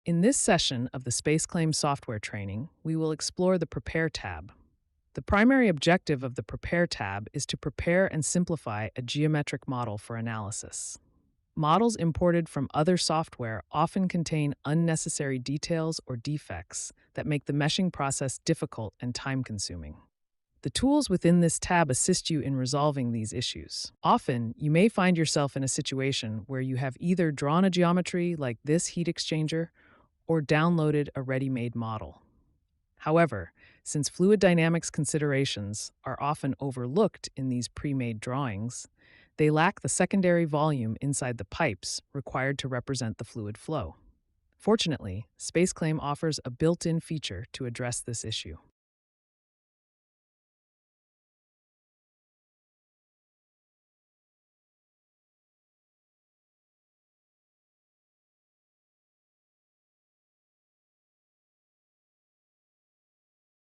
In this session of the SpaceClaim software training, we will explore the Prepare tab. The primary objective of the Prepare tab is to prepare and simplify a geometric model for analysis. Models imported from other software often contain unnecessary details or defects that make the meshing process difficult and time-consuming. The tools within this tab assist you in resolving these issues. Often, you may find yourself in a situation where you have either drawn a geometry like this heat exchanger or downloaded a ready-made model. However, since fluid dynamics considerations are often overlooked in these pre-made drawings, they lack the secondary volume inside the pipes required to represent the fluid flow. Fortunately, SpaceClaim offers a built-in feature to address this issue.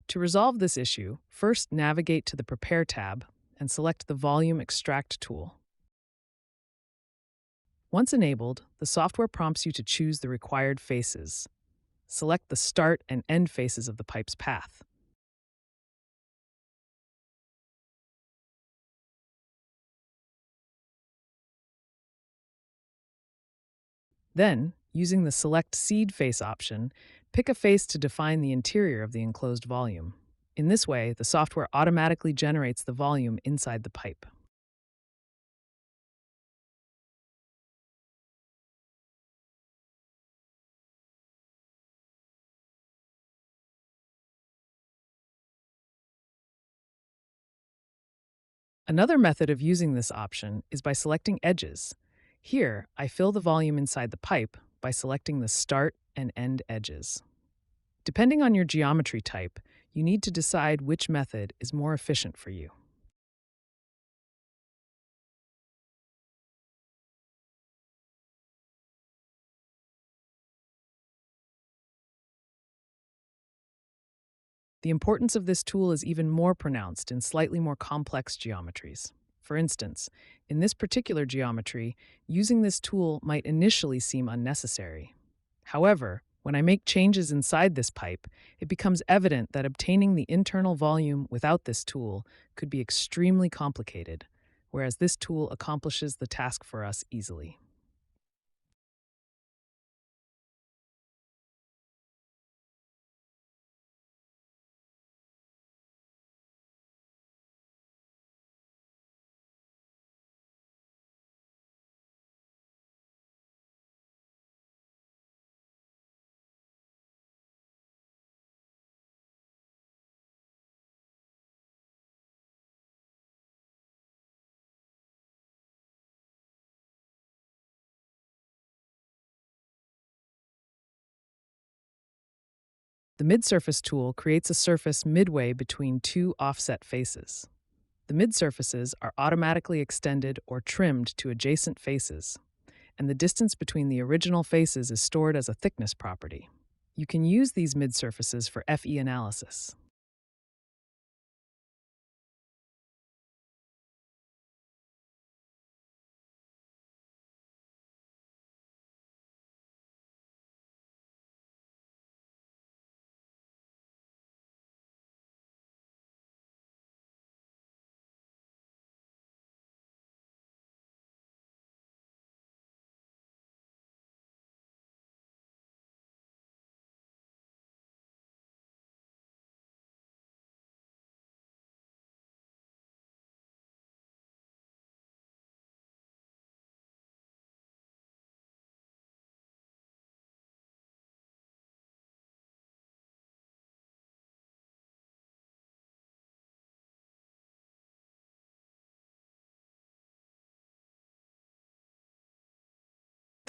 To resolve this issue, first navigate to the Prepare tab and select the Volume Extract tool. Once enabled, the software prompts you to choose the required faces. Select the start and end faces of the pipe's path. Then, using the Select Seed Face option, pick a face to define the interior of the enclosed volume. In this way, the software automatically generates the volume inside the pipe. Another method of using this option is by selecting edges. Here, I fill the volume inside the pipe by selecting the start and end edges. Depending on your geometry type, you need to decide which method is more efficient for you. The importance of this tool is even more pronounced in slightly more complex geometries. For instance, in this particular geometry, using this tool might initially seem unnecessary. However, when I make changes inside this pipe, it becomes evident that obtaining the internal volume without this tool could be extremely complicated, whereas this tool accomplishes the task for us easily. The Midsurface tool creates a surface midway between two offset faces. The midsurfaces are automatically extended or trimmed to adjacent faces, and the distance between the original faces is stored as a thickness property. You can use these midsurfaces for FE analysis.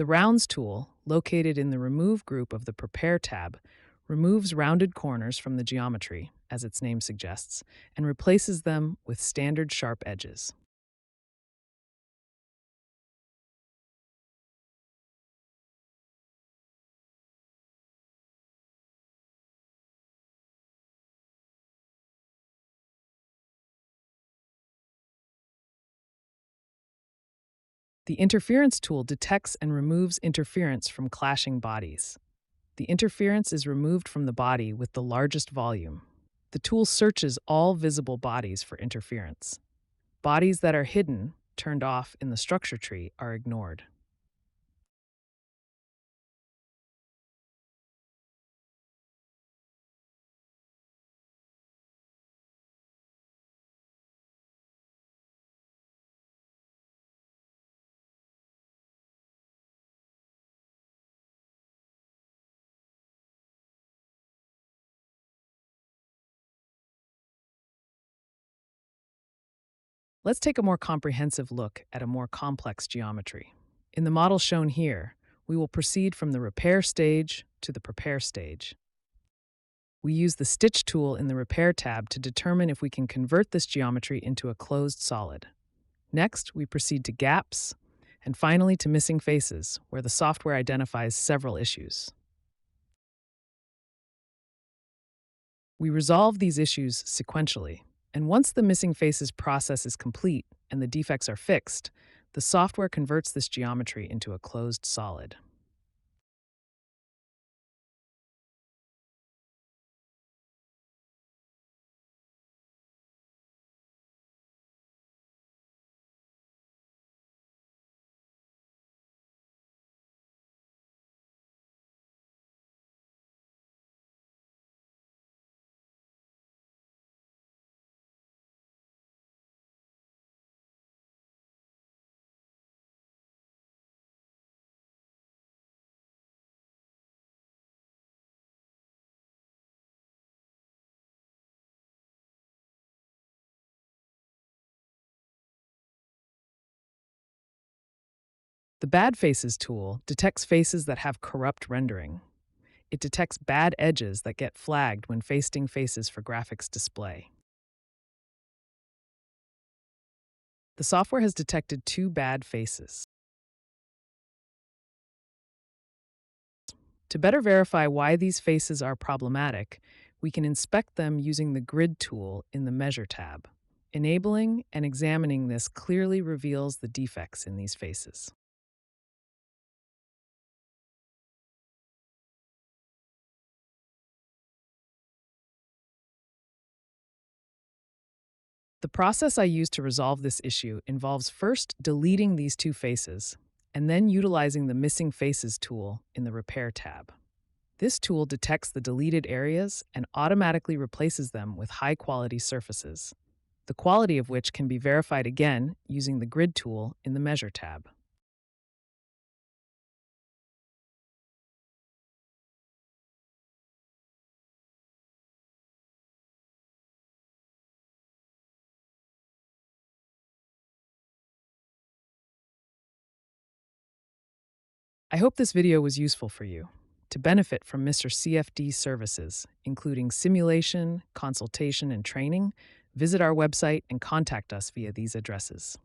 The Rounds tool, located in the Remove group of the Prepare tab, removes rounded corners from the geometry, as its name suggests, and replaces them with standard sharp edges. The Interference tool detects and removes interference from clashing bodies. The interference is removed from the body with the largest volume. The tool searches all visible bodies for interference. Bodies that are hidden, turned off in the structure tree, are ignored. Let's take a more comprehensive look at a more complex geometry. In the model shown here, we will proceed from the repair stage to the prepare stage. We use the Stitch tool in the Repair tab to determine if we can convert this geometry into a closed solid. Next, we proceed to gaps, and finally to missing faces, where the software identifies several issues. We resolve these issues sequentially, and once the missing faces process is complete and the defects are fixed, the software converts this geometry into a closed solid. The Bad Faces tool detects faces that have corrupt rendering. It detects bad edges that get flagged when pasting faces for graphics display. The software has detected 2 bad faces. To better verify why these faces are problematic, we can inspect them using the Grid tool in the Measure tab. Enabling and examining this clearly reveals the defects in these faces. The process I use to resolve this issue involves first deleting these 2 faces, and then utilizing the Missing Faces tool in the Repair tab. This tool detects the deleted areas and automatically replaces them with high-quality surfaces, the quality of which can be verified again using the Grid tool in the Measure tab. I hope this video was useful for you. To benefit from Mr. CFD's services, including simulation, consultation, and training, visit our website and contact us via these addresses.